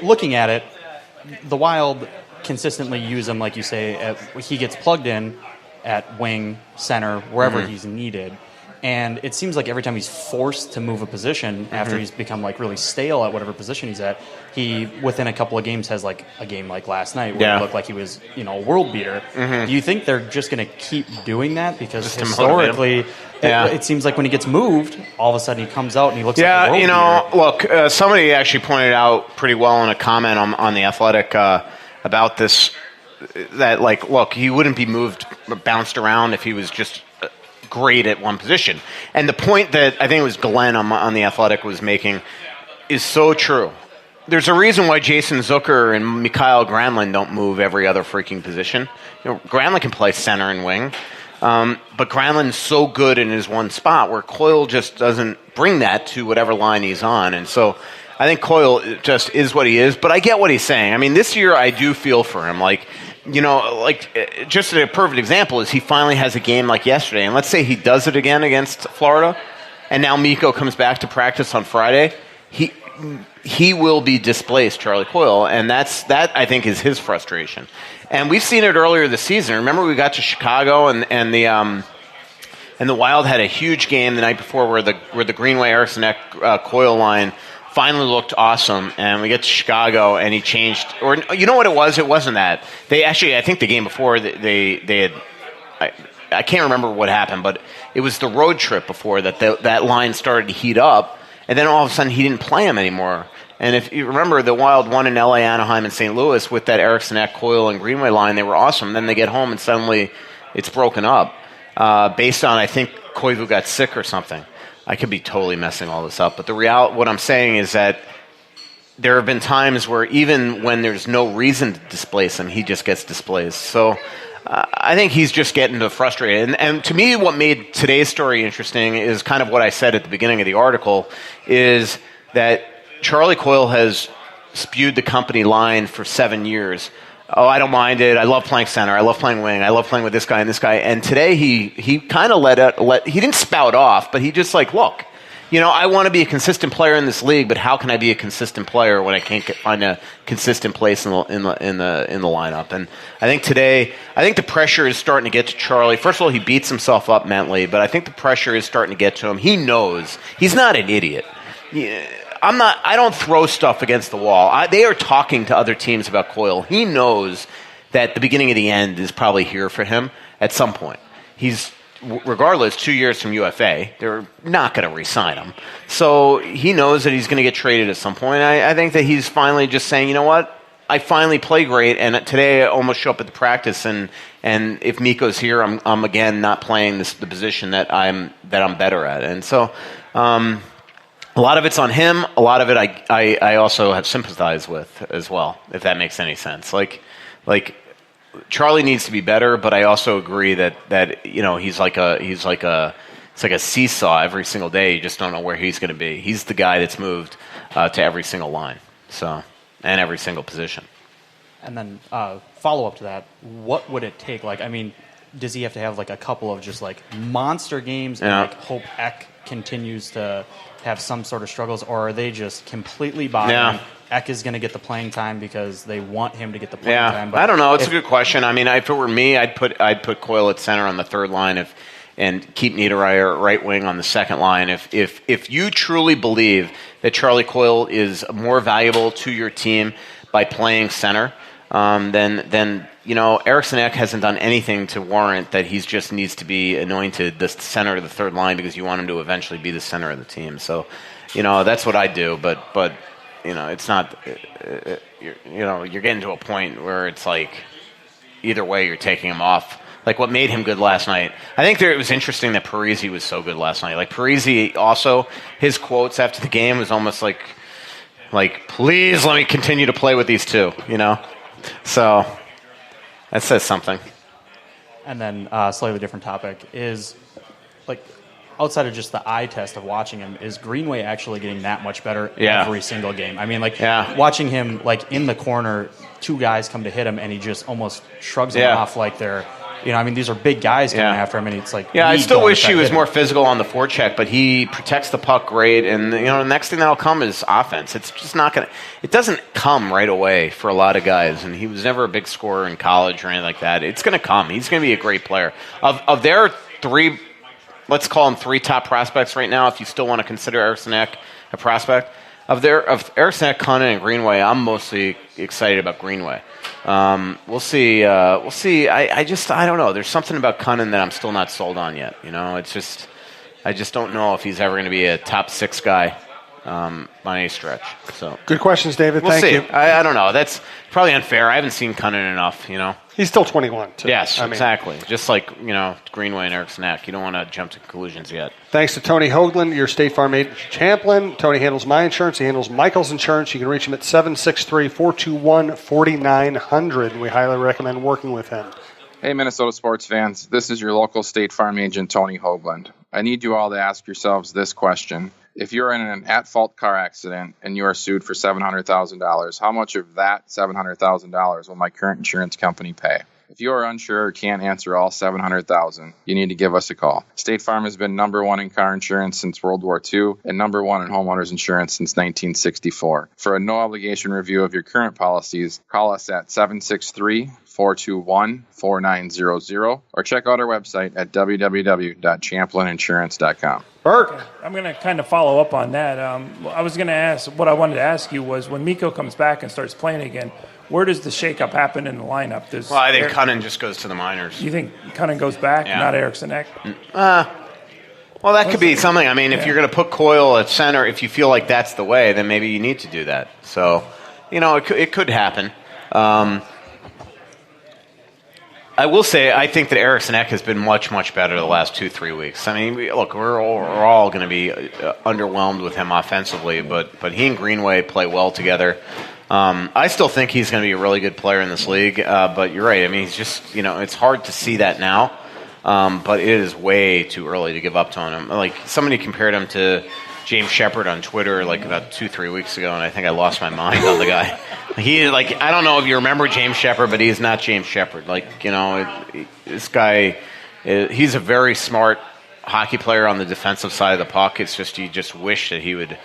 Looking at it, the Wild consistently use him, like you say. He gets plugged in at wing, center, wherever he's needed. And it seems like every time he's forced to move a position after he's become like really stale at whatever position he's at, he within a couple of games has like a game like last night where he looked like he was, a world beater. Do you think they're just going to keep doing that? Because just historically, it seems like when he gets moved, all of a sudden he comes out and he looks like a world beater. Look, somebody actually pointed out pretty well in a comment on The Athletic about this, that look, he wouldn't be moved or bounced around if he was just great at one position. And the point that I think it was Glenn on The Athletic was making is so true. There's a reason why Jason Zucker and Mikael Granlund don't move every other freaking position. Granlund can play center and wing, but Granlund's so good in his one spot where Coyle just doesn't bring that to whatever line he's on. And so I think Coyle just is what he is, but I get what he's saying. I mean, this year I do feel for him. Just a perfect example is he finally has a game like yesterday, and let's say he does it again against Florida, and now Mikko comes back to practice on Friday. He will be displaced, Charlie Coyle, and that I think is his frustration. And we've seen it earlier this season. Remember, we got to Chicago, and the Wild had a huge game the night before where the Greenway Eriksson Coyle line finally looked awesome, and we get to Chicago, and he changed. Or you know what it was? It wasn't that. They actually, I think the game before, they had. I can't remember what happened, but it was the road trip before that line started to heat up, and then all of a sudden he didn't play him anymore. And if you remember, the Wild won in L.A., Anaheim, and St. Louis with that Eriksson, Coyle, and Greenway line. They were awesome. Then they get home, and suddenly it's broken up based on, I think, Koivu got sick or something. I could be totally messing all this up, but what I'm saying is that there have been times where even when there's no reason to displace him, he just gets displaced. So I think he's just getting frustrated. And to me, what made today's story interesting is kind of what I said at the beginning of the article, is that Charlie Coyle has spewed the company line for 7 years. Oh, I don't mind it. I love playing center. I love playing wing. I love playing with this guy and this guy. And today he kind of he didn't spout off, but he just look, I want to be a consistent player in this league, but how can I be a consistent player when I can't find a consistent place in the lineup? And I think today, the pressure is starting to get to Charlie. First of all, he beats himself up mentally, but I think the pressure is starting to get to him. He knows he's not an idiot. I don't throw stuff against the wall. They are talking to other teams about Coyle. He knows that the beginning of the end is probably here for him at some point. He's, regardless, 2 years from UFA. They're not going to re-sign him. So he knows that he's going to get traded at some point. I think that he's finally just saying, you know what? I finally play great, and today I almost show up at the practice, and if Mikko's here, I'm again not playing the position that I'm better at. And so a lot of it's on him. A lot of it I also have sympathized with as well, if that makes any sense. Like Charlie needs to be better, but I also agree that he's like a seesaw every single day. You just don't know where he's going to be. He's the guy that's moved to every single line, and every single position. And then follow up to that, what would it take? Does he have to have a couple of just monster games and hope Ek continues to have some sort of struggles, or are they just completely bottom? Ek is going to get the playing time because they want him to get the playing time. But I don't know. It's a good question. I mean, if it were me, I'd put Coyle at center on the third line and keep Niederreiter at right wing on the second line. If you truly believe that Charlie Coyle is more valuable to your team by playing center, then Eriksson Ek hasn't done anything to warrant that he just needs to be anointed the center of the third line because you want him to eventually be the center of the team. So, that's what I do. But it's not. You're getting to a point where it's either way you're taking him off. What made him good last night? I think it was interesting that Parise was so good last night. Parise also, his quotes after the game was almost like please let me continue to play with these two. So that says something. And then slightly different topic is outside of just the eye test of watching him, is Greenway actually getting that much better every single game? I mean, watching him in the corner, two guys come to hit him, and he just almost shrugs them off like they're I mean, these are big guys coming after him, and it's like, I still wish he was him. more physical on the forecheck, but he protects the puck great. And the next thing that'll come is offense. It's just not gonna. It doesn't come right away for a lot of guys, and he was never a big scorer in college or anything like that. It's gonna come. He's gonna be a great player. Of their three, let's call him three top prospects right now, if you still want to consider Eriksson Ek a prospect. Of Eriksson Ek, Cunnin, and Greenway, I'm mostly excited about Greenway. We'll see. I don't know. There's something about Cunnin that I'm still not sold on yet. It's just, I just don't know if he's ever going to be a top 6 guy by any stretch. So good questions, David. We'll Thank see. you. I don't know. That's probably unfair. I haven't seen Cunnin enough. He's still 21, too. Yes, exactly. Just like, Greenway and Eriksson Ek. You don't want to jump to conclusions yet. Thanks to Tony Hoaglund, your State Farm agent champion. Tony handles my insurance. He handles Michael's insurance. You can reach him at 763-421-4900. We highly recommend working with him. Hey, Minnesota sports fans. This is your local State Farm agent, Tony Hoaglund. I need you all to ask yourselves this question. If you're in an at-fault car accident and you are sued for $700,000, how much of that $700,000 will my current insurance company pay? If you are unsure or can't answer all $700,000, you need to give us a call. State Farm has been number 1 in car insurance since World War II and number 1 in homeowners insurance since 1964. For a no-obligation review of your current policies, call us at 763-421-4900 or check out our website at www.champlaininsurance.com. Bert. I'm going to kind of follow up on that. I wanted to ask you was when Mikko comes back and starts playing again, where does the shakeup happen in the lineup? I think Cunnin just goes to the minors. You think Cunnin goes back, not Eriksson Ek? Well, that could be something. I mean, if you're going to put Coyle at center, if you feel like that's the way, then maybe you need to do that. So, it could happen. I will say, I think that Eriksson Ek has been much, much better the last 2-3 weeks. I mean, look, we're all going to be underwhelmed with him offensively, but he and Greenway play well together. I still think he's going to be a really good player in this league, but you're right. I mean, he's just, it's hard to see that now, but it is way too early to give up on him. Like, somebody compared him to James Shepard on Twitter like about 2-3 weeks ago, and I think I lost my mind on the guy. I don't know if you remember James Shepard, but he's not James Shepard. This guy, he's a very smart hockey player on the defensive side of the puck. It's just, you just wish that he would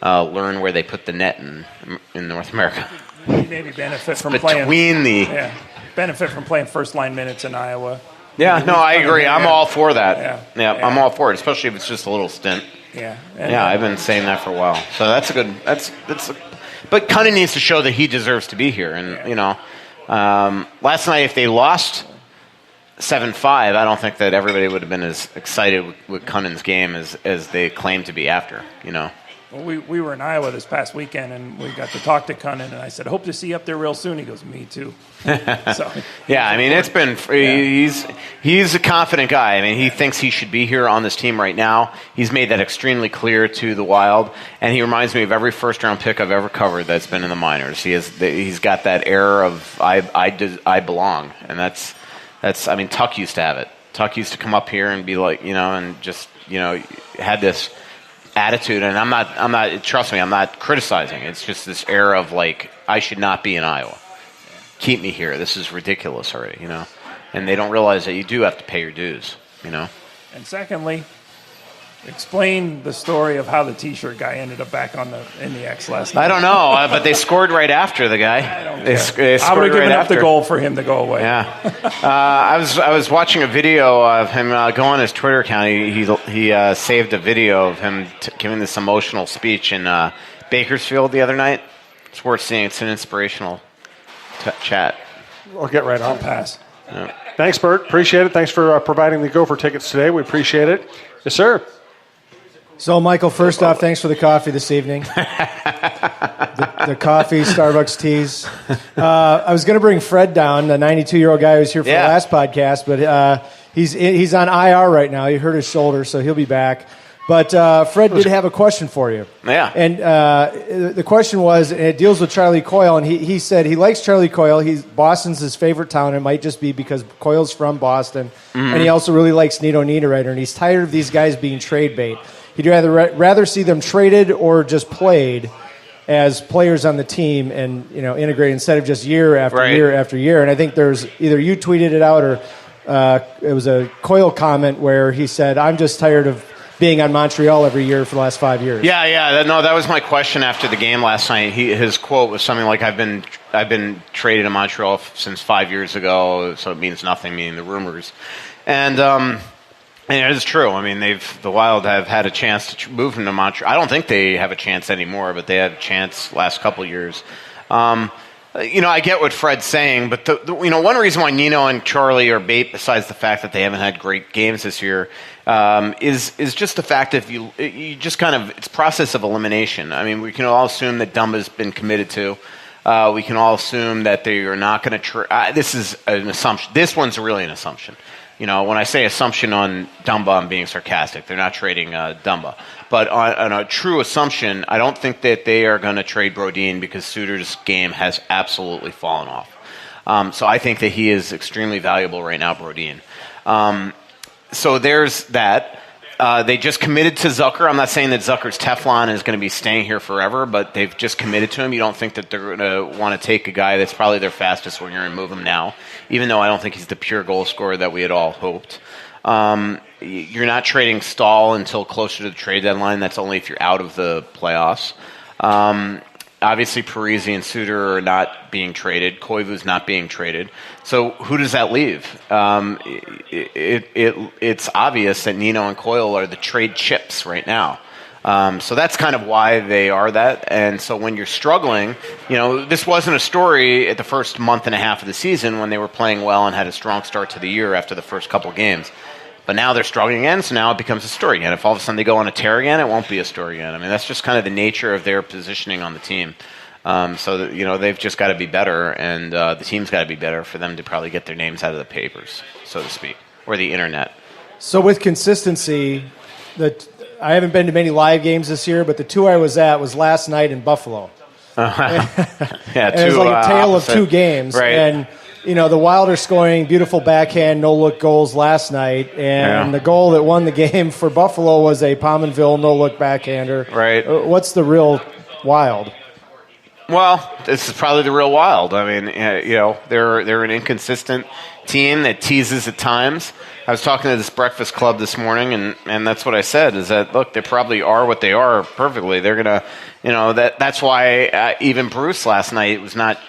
learn where they put the net in North America. Maybe benefit from benefit from playing first line minutes in Iowa. Yeah, no, I agree. I'm all for that. Yeah, I'm all for it, especially if it's just a little stint. Yeah, I've been saying that for a while. So that's a good. But Cunnin needs to show that he deserves to be here. And last night if they lost 7-5, I don't think that everybody would have been as excited with Cunnin's game as they claim to be after. Well, we were in Iowa this past weekend, and we got to talk to Cunnin, and I said, hope to see you up there real soon. He goes, me too. So, yeah, I mean, it's been he's a confident guy. I mean, he thinks he should be here on this team right now. He's made that extremely clear to the Wild, and he reminds me of every first-round pick I've ever covered that's been in the minors. He's got that air of I belong, and that's I mean, Tuck used to have it. Tuck used to come up here and be like, and just had this attitude, and I'm not. Trust me, I'm not criticizing. It's just this air of like, I should not be in Iowa. Keep me here. This is ridiculous already, And they don't realize that you do have to pay your dues, And secondly, explain the story of how the T-shirt guy ended up back in the X last night. I don't know, but they scored right after the guy. I don't care. I would have given up the goal for him to go away. Yeah, I was watching a video of him go on his Twitter account. He saved a video of him giving this emotional speech in Bakersfield the other night. It's worth seeing. It's an inspirational chat. We'll get right on. Pass. Yeah. Thanks, Bert. Appreciate it. Thanks for providing the Gopher tickets today. We appreciate it. Yes, sir. So, Michael, first off, thanks for the coffee this evening. the coffee, Starbucks teas. I was going to bring Fred down, the 92-year-old guy who was here for the last podcast, but he's on IR right now. He hurt his shoulder, so he'll be back. But Fred did have a question for you. Yeah. And the question was, and it deals with Charlie Coyle, and he said he likes Charlie Coyle. Boston's his favorite town. It might just be because Coyle's from Boston. Mm-hmm. And he also really likes Nito Niederreiter, and he's tired of these guys being trade bait. He'd rather see them traded or just played as players on the team and integrated instead of just year after year after year. And I think there's either you tweeted it out or it was a Coyle comment where he said, "I'm just tired of being on Montreal every year for the last 5 years." Yeah. That was my question after the game last night. His quote was something like, "I've been traded to Montreal since 5 years ago, so it means nothing," meaning the rumors. And it is true. I mean, the Wild have had a chance to move him to Montreal. I don't think they have a chance anymore, but they had a chance last couple of years. I get what Fred's saying, but one reason why Nino and Charlie are bait, besides the fact that they haven't had great games this year, is just the fact that you just kind of, it's process of elimination. I mean, we can all assume that Dumba's been committed to. We can all assume that they are not going to. This is an assumption. This one's really an assumption. When I say assumption on Dumba, I'm being sarcastic. They're not trading Dumba. But on a true assumption, I don't think that they are going to trade Brodin because Suter's game has absolutely fallen off. So I think that he is extremely valuable right now, Brodin. So there's that. They just committed to Zucker. I'm not saying that Zucker's Teflon is going to be staying here forever, but they've just committed to him. You don't think that they're going to want to take a guy that's probably their fastest winger and move him now, even though I don't think he's the pure goal scorer that we had all hoped. You're not trading Stahl until closer to the trade deadline. That's only if you're out of the playoffs. Obviously, Parise and Suter are not being traded. Koivu's not being traded. So who does that leave? It's obvious that Nino and Coyle are the trade chips right now. So that's kind of why they are that. And so when you're struggling, this wasn't a story at the first month and a half of the season when they were playing well and had a strong start to the year after the first couple of games. But now they're struggling again, so now it becomes a story again. If all of a sudden they go on a tear again, it won't be a story again. I mean, that's just kind of the nature of their positioning on the team. They've just got to be better, and the team's got to be better for them to probably get their names out of the papers, so to speak, or the internet. So with consistency, I haven't been to many live games this year, but the two I was at was last night in Buffalo. Yeah, and it was like a tale of two games. Right. And the Wild are scoring beautiful backhand, no-look goals last night, and the goal that won the game for Buffalo was a Pominville no-look backhander. Right. What's the real Wild? Well, this is probably the real Wild. I mean, they're an inconsistent team that teases at times. I was talking to this breakfast club this morning, and that's what I said, is that, look, they probably are what they are perfectly. They're going to, that's why even Bruce last night was not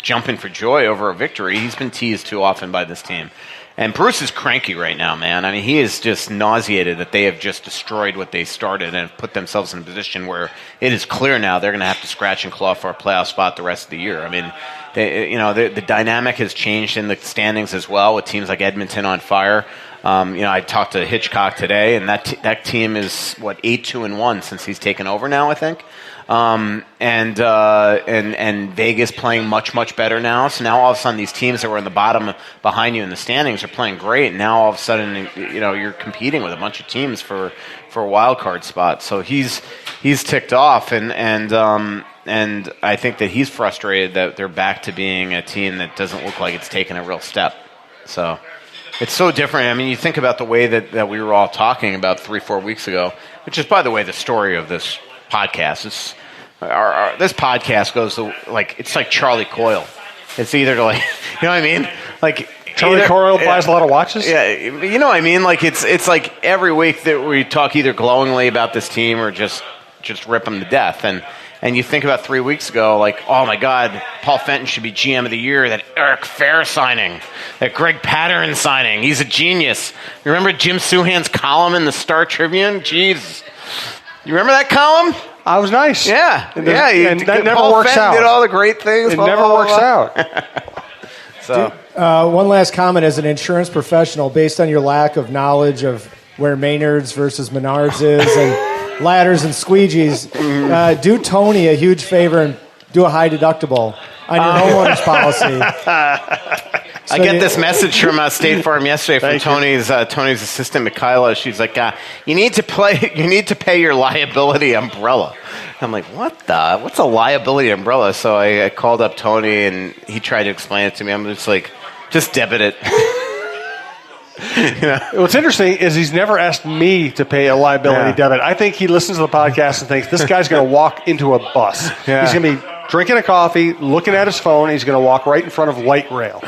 jumping for joy over a victory. He's been teased too often by this team. And Bruce is cranky right now, man. I mean, he is just nauseated that they have just destroyed what they started and put themselves in a position where it is clear now they're going to have to scratch and claw for a playoff spot the rest of the year. I mean, the dynamic has changed in the standings as well with teams like Edmonton on fire. I talked to Hitchcock today, and that team is 8-2-1 since he's taken over now, I think. And Vegas playing much better now. So now all of a sudden these teams that were in the bottom behind you in the standings are playing great. And now all of a sudden you're competing with a bunch of teams for a wild card spot. So he's ticked off, and I think that he's frustrated that they're back to being a team that doesn't look like it's taken a real step. So it's so different. I mean, you think about the way that we were all talking about 3-4 weeks ago, which is, by the way, the story of this podcast. This podcast goes to, it's like Charlie Coyle. It's either like, you know what I mean? Like Charlie Coyle buys a lot of watches? Yeah, you know what I mean? Like it's like every week that we talk either glowingly about this team or just rip them to death. And you think about 3 weeks ago, like, oh my God, Paul Fenton should be GM of the year. That Eric Fair signing, that Greg Pattern signing, he's a genius. You remember Jim Souhan's column in the Star Tribune? Jeez. You remember that column? I was nice. Yeah. And that never Paul works Fenton out. Did all the great things. It never works out. So, one last comment as an insurance professional, based on your lack of knowledge of where Maynard's versus Menards is and ladders and squeegees, do Tony a huge favor and do a high deductible on your homeowner's policy. I get this message from State Farm yesterday from Tony's assistant, Michaela. She's like, "You need to pay your liability umbrella." I'm like, what's a liability umbrella? So I called up Tony, and he tried to explain it to me. I'm just like, just debit it. What's interesting is he's never asked me to pay a liability debit. I think he listens to the podcast and thinks this guy's going to walk into a bus. Yeah. He's going to be drinking a coffee, looking at his phone, and he's going to walk right in front of light rail.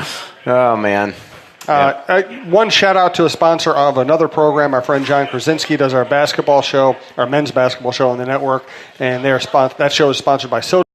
Oh, man. One shout out to a sponsor of another program. Our friend John Krasinski does our basketball show, our men's basketball show on the network, and that show is sponsored by Suter.